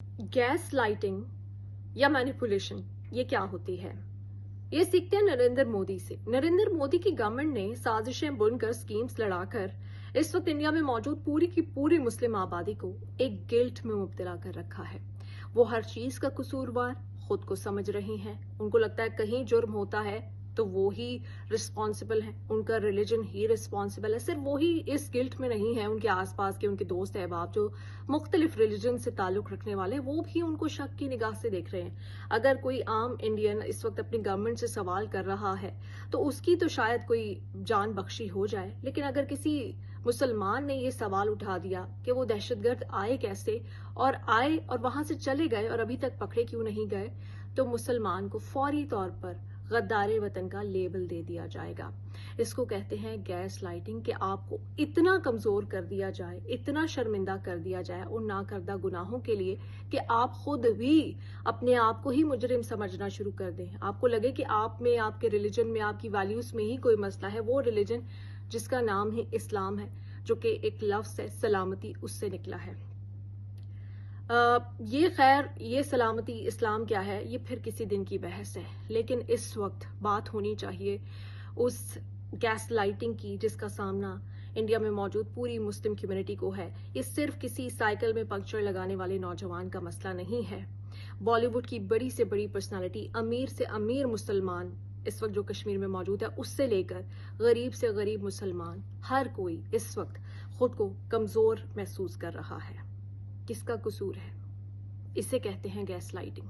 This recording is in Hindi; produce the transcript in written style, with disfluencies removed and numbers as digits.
गैस लाइटिंग या मैनिपुलेशन ये क्या होती है? ये सीखते हैं नरेंद्र मोदी से। नरेंद्र मोदी की गवर्नमेंट ने साजिशें बुनकर स्कीम्स लड़ाकर इस वक्त इंडिया में मौजूद पूरी की पूरी मुस्लिम आबादी को एक गिल्ट में मुब्तला कर रखा है। वो हर चीज का कसूरवार खुद को समझ रही हैं। उनको लगता है कहीं जुर्म होता है तो वो ही रिस्पॉन्सिबल है, उनका रिलीजन ही रिस्पॉन्सिबल है। सिर्फ वो ही इस गिल्ट में नहीं है, उनके आसपास के उनके दोस्त अहबाब जो मुख्तलिफ रिलीजन से ताल्लुक रखने वाले, वो भी उनको शक की निगाह से देख रहे हैं। अगर कोई आम इंडियन इस वक्त अपनी गवर्नमेंट से सवाल कर रहा है तो उसकी तो शायद कोई जान बख्शी हो जाए, लेकिन अगर किसी मुसलमान ने ये सवाल उठा दिया कि वो दहशतगर्द आए कैसे और आए और वहां से चले गए और अभी तक पकड़े क्यों नहीं गए, तो मुसलमान को फौरी तौर पर गद्दारे वतन का लेबल दे दिया जाएगा। इसको कहते हैं गैस लाइटिंग, कि आपको इतना कमजोर कर दिया जाए, इतना शर्मिंदा कर दिया जाए उन नाकर्दा गुनाहों के लिए कि आप खुद भी अपने आप को ही मुजरिम समझना शुरू कर दें। आपको लगे कि आप में, आपके रिलीजन में, आपकी वैल्यूज में ही कोई मसला है। वो रिलीजन जिसका नाम ही इस्लाम है, जो कि एक लफ्ज है सलामती, उससे निकला है। ये सलामती इस्लाम क्या है, ये फिर किसी दिन की बहस है। लेकिन इस वक्त बात होनी चाहिए उस गैस लाइटिंग की जिसका सामना इंडिया में मौजूद पूरी मुस्लिम कम्युनिटी को है। ये सिर्फ किसी साइकिल में पंक्चर लगाने वाले नौजवान का मसला नहीं है। बॉलीवुड की बड़ी से बड़ी पर्सनालिटी, अमीर से अमीर मुसलमान इस वक्त जो कश्मीर में मौजूद है, उससे लेकर गरीब से गरीब मुसलमान, हर कोई इस वक्त खुद को कमजोर महसूस कर रहा है। किसका कसूर है? इसे कहते हैं गैस लाइटिंग।